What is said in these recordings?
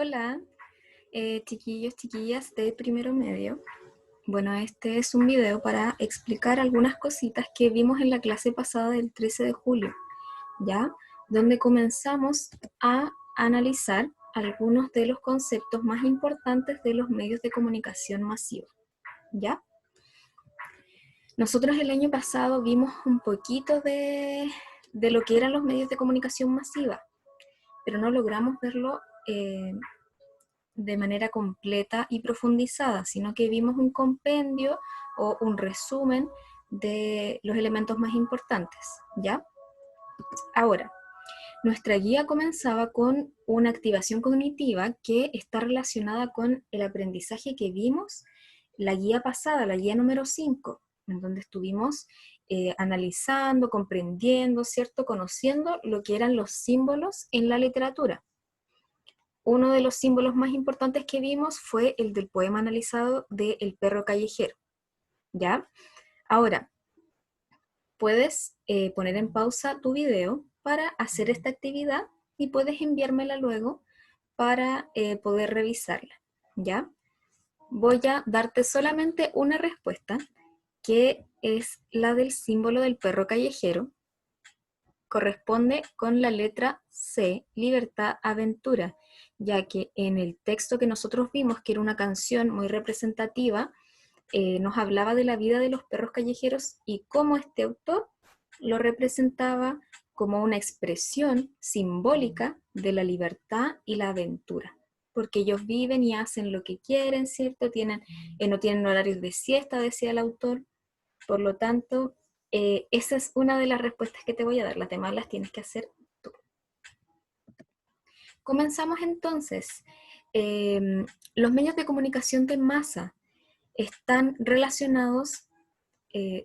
Hola, chiquillos, chiquillas de primero medio. Bueno, este es un video para explicar algunas cositas que vimos en la clase pasada del 13 de julio, ¿ya? Donde comenzamos a analizar algunos de los conceptos más importantes de los medios de comunicación masiva, ¿ya? Nosotros el año pasado vimos un poquito de lo que eran los medios de comunicación masiva, pero no logramos verlo de manera completa y profundizada, sino que vimos un compendio o un resumen de los elementos más importantes, ¿ya? Ahora, nuestra guía comenzaba con una activación cognitiva que está relacionada con el aprendizaje que vimos la guía pasada, la guía número 5, en donde estuvimos analizando, comprendiendo, ¿cierto? Conociendo lo que eran los símbolos en la literatura. Uno de los símbolos más importantes que vimos fue el del poema analizado de El perro callejero, ¿ya? Ahora, puedes poner en pausa tu video para hacer esta actividad y puedes enviármela luego para poder revisarla, ¿ya? Voy a darte solamente una respuesta, que es la del símbolo del perro callejero. Corresponde con la letra C, libertad, aventura, ya que en el texto que nosotros vimos, que era una canción muy representativa, nos hablaba de la vida de los perros callejeros y cómo este autor lo representaba como una expresión simbólica de la libertad y la aventura, porque ellos viven y hacen lo que quieren, ¿cierto? No tienen horarios de siesta, decía el autor. Por lo tanto, esa es una de las respuestas que te voy a dar. Las demás las tienes que hacer tú. Comenzamos entonces. Los medios de comunicación de masa están relacionados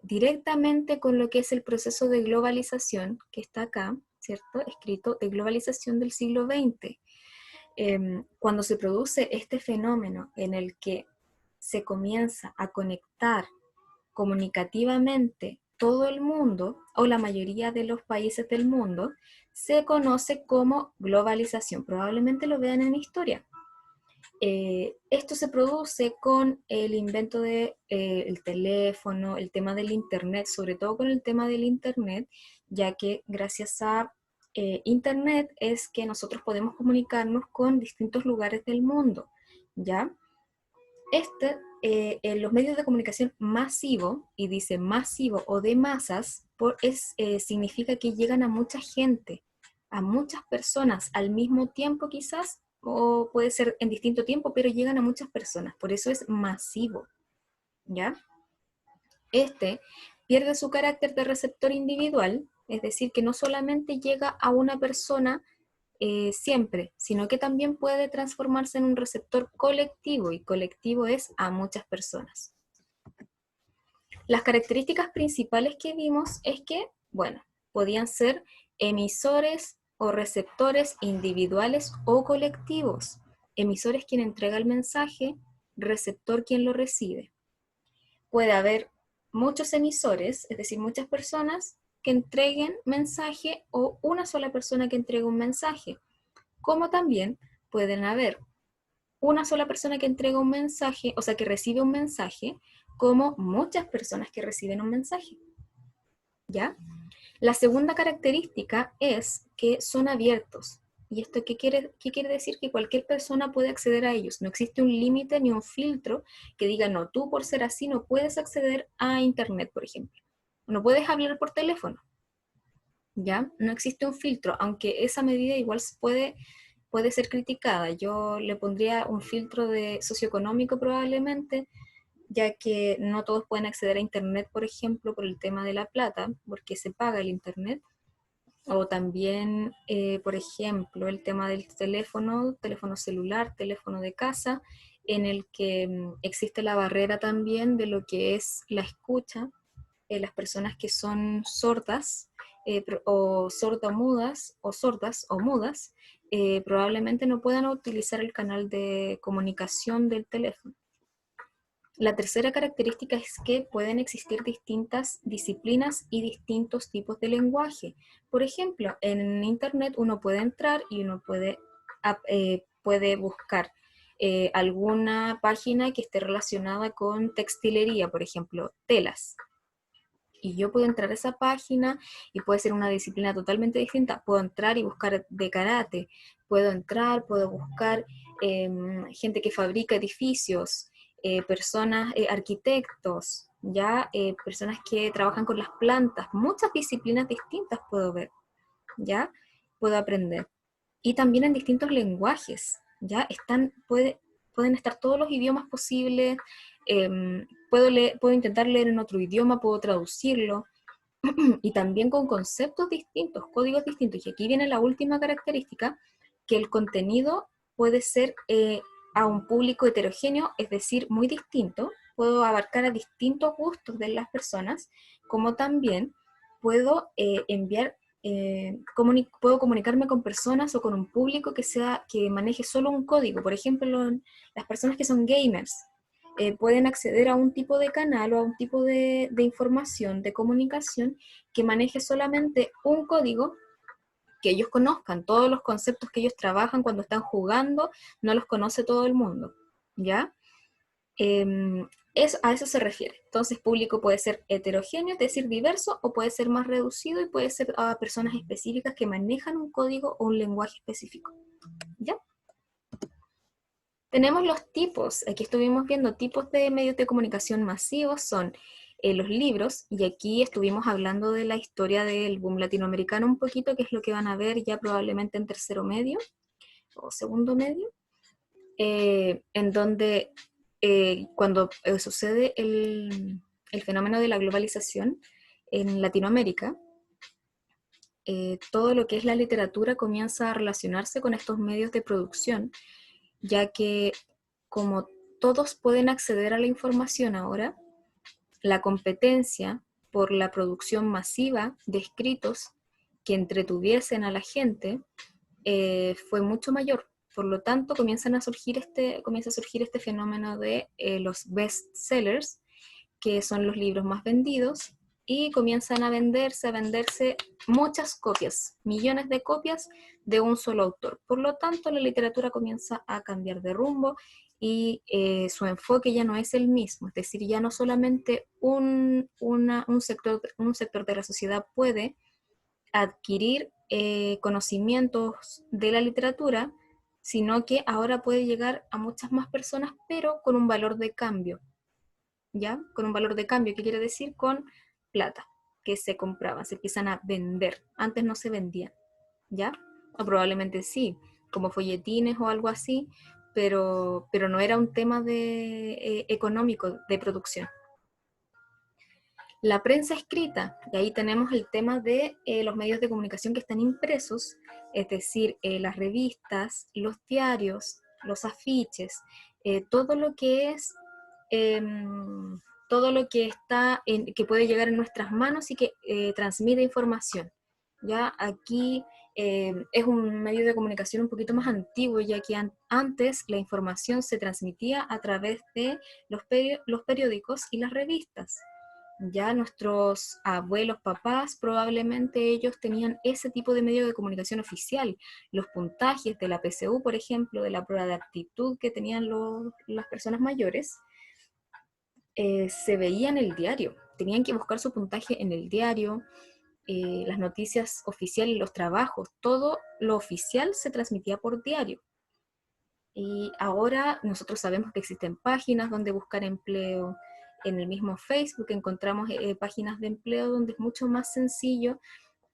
directamente con lo que es el proceso de globalización, que está acá, ¿cierto? Escrito de globalización del siglo XX. Cuando se produce este fenómeno en el que se comienza a conectar comunicativamente todo el mundo, o la mayoría de los países del mundo, se conoce como globalización. Probablemente lo vean en historia. Esto se produce con el invento del teléfono, el tema del internet, sobre todo con el tema del internet, ya que gracias a internet es que nosotros podemos comunicarnos con distintos lugares del mundo, ¿ya? En los medios de comunicación masivo, y dice masivo o de masas, significa que llegan a mucha gente, a muchas personas al mismo tiempo quizás, o puede ser en distinto tiempo, pero llegan a muchas personas, por eso es masivo, ¿ya? Este pierde su carácter de receptor individual, es decir, que no solamente llega a una persona siempre, sino que también puede transformarse en un receptor colectivo, y colectivo es a muchas personas. Las características principales que vimos es que, bueno, podían ser emisores o receptores individuales o colectivos. Emisor es quien entrega el mensaje, receptor quien lo recibe. Puede haber muchos emisores, es decir, muchas personas que entreguen mensaje, o una sola persona que entregue un mensaje, como también pueden haber una sola persona que entrega un mensaje, o sea, que recibe un mensaje, como muchas personas que reciben un mensaje, ¿ya? La segunda característica es que son abiertos. ¿Y esto qué quiere decir? Que cualquier persona puede acceder a ellos. No existe un límite ni un filtro que diga, no, tú por ser así no puedes acceder a internet, por ejemplo. No puedes hablar por teléfono, ¿ya? No existe un filtro, aunque esa medida igual puede ser criticada. Yo le pondría un filtro de socioeconómico probablemente, ya que no todos pueden acceder a internet, por ejemplo, por el tema de la plata, porque se paga el internet. O también, por ejemplo, el tema del teléfono celular, teléfono de casa, en el que existe la barrera también de lo que es la escucha. Las personas que son sordas o sordomudas o sordas o mudas probablemente no puedan utilizar el canal de comunicación del teléfono. La tercera característica es que pueden existir distintas disciplinas y distintos tipos de lenguaje. Por ejemplo, en Internet uno puede entrar y uno puede puede buscar alguna página que esté relacionada con textilería, por ejemplo, telas. Y yo puedo entrar a esa página y puede ser una disciplina totalmente distinta. Puedo entrar y buscar de karate, puedo buscar gente que fabrica edificios, personas, arquitectos, ya personas que trabajan con las plantas, muchas disciplinas distintas puedo ver, ya puedo aprender. Y también en distintos lenguajes, ya pueden estar todos los idiomas posibles. Puedo intentar leer en otro idioma, puedo traducirlo, y también con conceptos distintos, códigos distintos. Y aquí viene la última característica, que el contenido puede ser a un público heterogéneo, es decir, muy distinto. Puedo abarcar a distintos gustos de las personas, como también puedo puedo comunicarme con personas o con un público que maneje solo un código. Por ejemplo, las personas que son gamers pueden acceder a un tipo de canal o a un tipo de información, de comunicación, que maneje solamente un código, que ellos conozcan. Todos los conceptos que ellos trabajan cuando están jugando, no los conoce todo el mundo, ¿ya? A eso se refiere. Entonces, público puede ser heterogéneo, es decir, diverso, o puede ser más reducido y puede ser a personas específicas que manejan un código o un lenguaje específico, ¿ya? Tenemos los tipos, aquí estuvimos viendo tipos de medios de comunicación masivos, son los libros, y aquí estuvimos hablando de la historia del boom latinoamericano un poquito, que es lo que van a ver ya probablemente en tercero medio o segundo medio, en donde cuando sucede el fenómeno de la globalización en Latinoamérica, todo lo que es la literatura comienza a relacionarse con estos medios de producción, ya que como todos pueden acceder a la información ahora, la competencia por la producción masiva de escritos que entretuviesen a la gente fue mucho mayor. Por lo tanto, comienza a surgir este fenómeno de los bestsellers, que son los libros más vendidos, y comienzan a venderse muchas copias, millones de copias de un solo autor. Por lo tanto, la literatura comienza a cambiar de rumbo y su enfoque ya no es el mismo, es decir, ya no solamente un sector de la sociedad puede adquirir conocimientos de la literatura, sino que ahora puede llegar a muchas más personas, pero con un valor de cambio, ¿ya? Con un valor de cambio, ¿qué quiere decir? Con plata, que se compraba, se empiezan a vender. Antes no se vendían, ¿ya? O probablemente sí, como folletines o algo así, pero no era un tema económico de producción. La prensa escrita, y ahí tenemos el tema de los medios de comunicación que están impresos, es decir, las revistas, los diarios, los afiches, todo lo que es, todo lo que que puede llegar en nuestras manos y que transmite información. Ya aquí es un medio de comunicación un poquito más antiguo, ya que antes la información se transmitía a través de los periódicos y las revistas. Ya nuestros abuelos, papás, probablemente ellos tenían ese tipo de medio de comunicación oficial. Los puntajes de la PSU, por ejemplo, de la prueba de aptitud que tenían las personas mayores, se veía en el diario. Tenían que buscar su puntaje en el diario, las noticias oficiales, los trabajos, todo lo oficial se transmitía por diario. Y ahora nosotros sabemos que existen páginas donde buscar empleo. En el mismo Facebook encontramos páginas de empleo donde es mucho más sencillo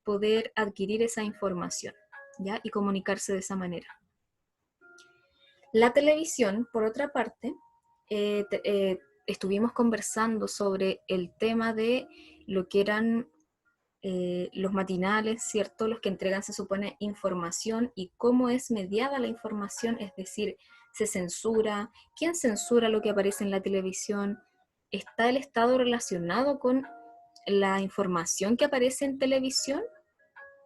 poder adquirir esa información, ¿ya? Y comunicarse de esa manera. La televisión, por otra parte, estuvimos conversando sobre el tema de lo que eran los matinales, ¿cierto? Los que entregan, se supone, información y cómo es mediada la información, es decir, se censura, quién censura lo que aparece en la televisión, está el Estado relacionado con la información que aparece en televisión,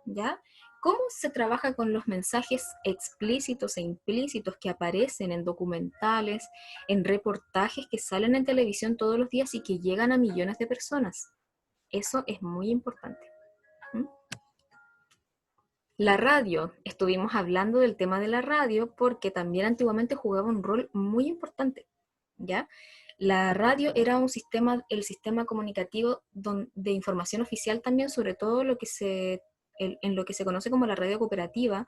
¿ya? ¿Cómo se trabaja con los mensajes explícitos e implícitos que aparecen en documentales, en reportajes que salen en televisión todos los días y que llegan a millones de personas? Eso es muy importante. ¿Mm? La radio, estuvimos hablando del tema de la radio porque también antiguamente jugaba un rol muy importante, ¿ya? La radio era un sistema, el sistema comunicativo de información oficial también, sobre todo en lo que se conoce como la radio cooperativa.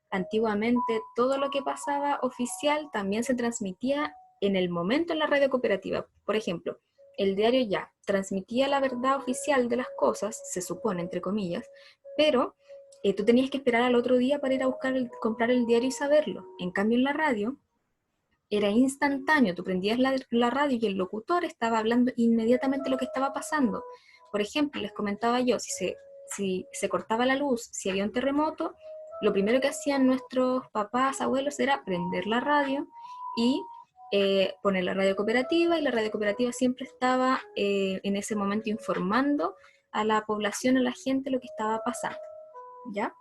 Antiguamente todo lo que pasaba oficial también se transmitía en el momento en la radio cooperativa. Por ejemplo, el diario Ya transmitía la verdad oficial de las cosas, se supone, entre comillas, pero tú tenías que esperar al otro día para ir a comprar el diario y saberlo. En cambio, en la radio era instantáneo, tú prendías la radio y el locutor estaba hablando inmediatamente lo que estaba pasando. Por ejemplo, les comentaba yo, si se cortaba la luz, si había un terremoto, lo primero que hacían nuestros papás, abuelos, era prender la radio y poner la radio cooperativa, y la radio cooperativa siempre estaba en ese momento informando a la población, a la gente, lo que estaba pasando, ¿ya?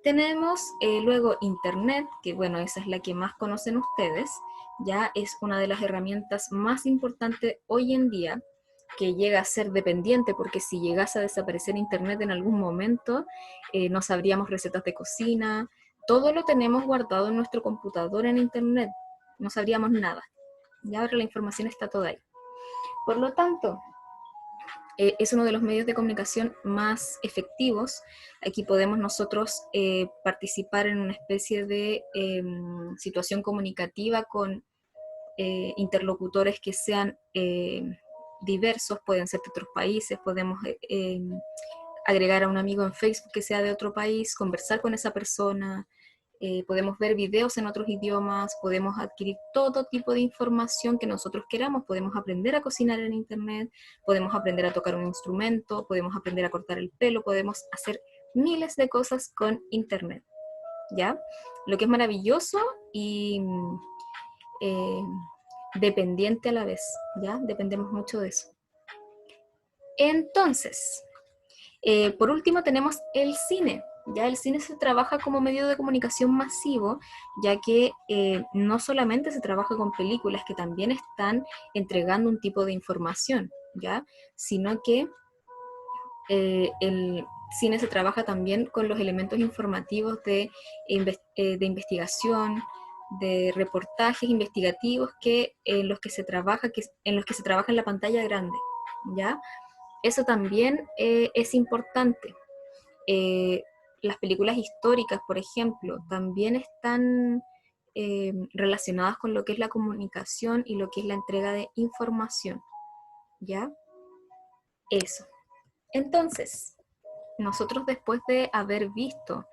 Tenemos luego Internet, que bueno, esa es la que más conocen ustedes, ya es una de las herramientas más importantes hoy en día, que llega a ser dependiente, porque si llegase a desaparecer Internet en algún momento, no sabríamos recetas de cocina, todo lo tenemos guardado en nuestro computador en Internet, no sabríamos nada, ya ahora la información está toda ahí. Por lo tanto, es uno de los medios de comunicación más efectivos. Aquí podemos nosotros participar en una especie de situación comunicativa con interlocutores que sean diversos, pueden ser de otros países, podemos agregar a un amigo en Facebook que sea de otro país, conversar con esa persona, podemos ver videos en otros idiomas, podemos adquirir todo tipo de información que nosotros queramos, podemos aprender a cocinar en internet, podemos aprender a tocar un instrumento, podemos aprender a cortar el pelo, podemos hacer miles de cosas con internet, ¿ya? Lo que es maravilloso y eh, dependiente a la vez, ¿ya? Dependemos mucho de eso. Entonces, por último tenemos el cine. Ya el cine se trabaja como medio de comunicación masivo, ya que no solamente se trabaja con películas que también están entregando un tipo de información, ¿ya? Sino que el cine se trabaja también con los elementos informativos de investigación, de reportajes investigativos en los que se trabaja, en los que se trabaja en la pantalla grande, ¿ya? Eso también es importante. Eh, las películas históricas, por ejemplo, también están relacionadas con lo que es la comunicación y lo que es la entrega de información, ¿ya? Eso. Entonces, nosotros después de haber visto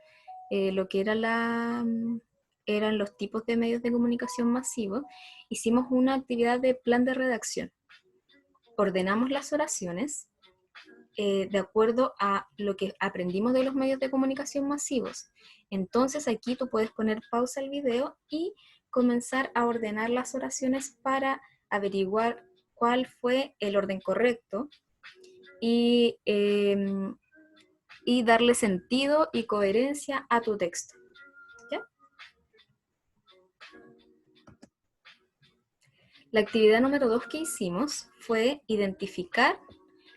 lo que eran los tipos de medios de comunicación masivos, hicimos una actividad de plan de redacción. Ordenamos las oraciones de acuerdo a lo que aprendimos de los medios de comunicación masivos. Entonces aquí tú puedes poner pausa al video y comenzar a ordenar las oraciones para averiguar cuál fue el orden correcto y, y darle sentido y coherencia a tu texto. ¿Ya? La actividad número 2 que hicimos fue identificar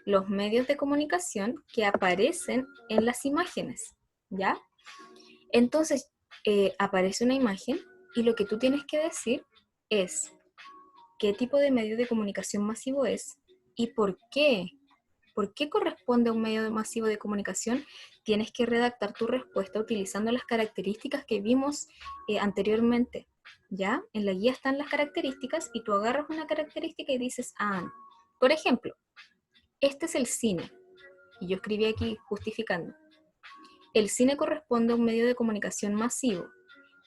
los medios de comunicación que aparecen en las imágenes, ¿ya? Entonces, aparece una imagen y lo que tú tienes que decir es qué tipo de medio de comunicación masivo es y por qué. ¿Por qué corresponde a un medio masivo de comunicación? Tienes que redactar tu respuesta utilizando las características que vimos anteriormente, ¿ya? En la guía están las características y tú agarras una característica y dices, por ejemplo, este es el cine. Y yo escribí aquí justificando. El cine corresponde a un medio de comunicación masivo,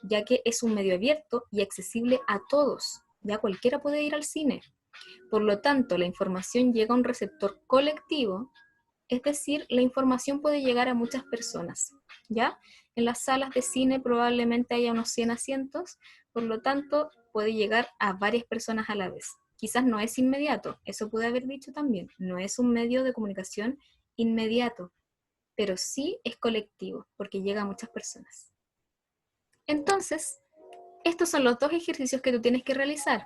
ya que es un medio abierto y accesible a todos. Ya cualquiera puede ir al cine. Por lo tanto, la información llega a un receptor colectivo, es decir, la información puede llegar a muchas personas. ¿Ya? En las salas de cine probablemente haya unos 100 asientos, por lo tanto, puede llegar a varias personas a la vez. Quizás no es inmediato, eso puede haber dicho también, no es un medio de comunicación inmediato, pero sí es colectivo, porque llega a muchas personas. Entonces, estos son los dos ejercicios que tú tienes que realizar.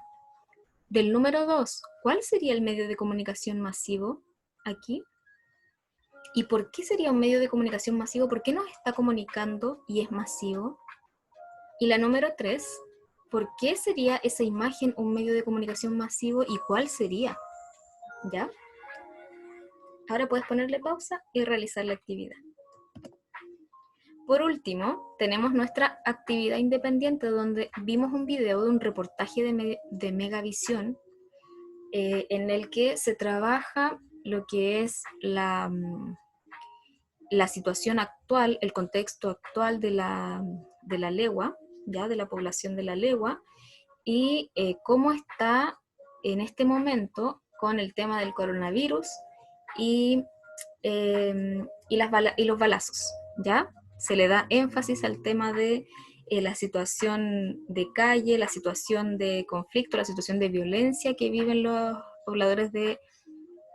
Del número 2, ¿cuál sería el medio de comunicación masivo aquí? ¿Y por qué sería un medio de comunicación masivo? ¿Por qué nos está comunicando y es masivo? Y la número 3, ¿por qué sería esa imagen un medio de comunicación masivo y cuál sería? ¿Ya? Ahora puedes ponerle pausa y realizar la actividad. Por último, tenemos nuestra actividad independiente donde vimos un video de un reportaje de Megavisión en el que se trabaja lo que es la situación actual, el contexto actual de la legua, ya de la población de la legua, y cómo está en este momento con el tema del coronavirus y, y los balazos, ¿ya? Se le da énfasis al tema de la situación de calle, la situación de conflicto, la situación de violencia que viven los pobladores de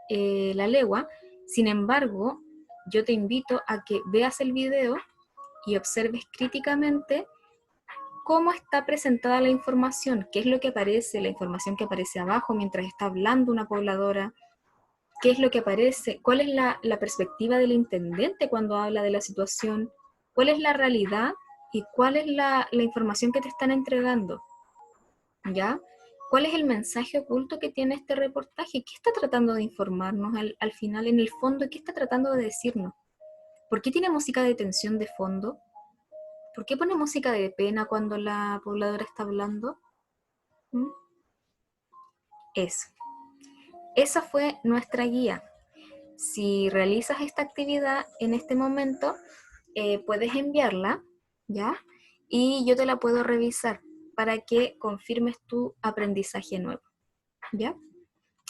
la legua. Sin embargo, yo te invito a que veas el video y observes críticamente cómo está presentada la información, qué es lo que aparece, la información que aparece abajo mientras está hablando una pobladora, qué es lo que aparece, cuál es la perspectiva del intendente cuando habla de la situación, cuál es la realidad y cuál es la información que te están entregando, ¿ya? ¿Cuál es el mensaje oculto que tiene este reportaje? ¿Qué está tratando de informarnos al final, en el fondo? ¿Qué está tratando de decirnos? ¿Por qué tiene música de tensión de fondo? ¿Por qué pone música de pena cuando la pobladora está hablando? ¿Mm? Eso. Esa fue nuestra guía. Si realizas esta actividad en este momento, puedes enviarla, ¿ya? Y yo te la puedo revisar para que confirmes tu aprendizaje nuevo, ¿ya?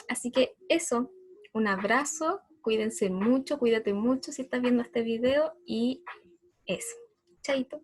Así que eso, un abrazo, cuídense mucho, cuídate mucho si estás viendo este video y eso. Chaito.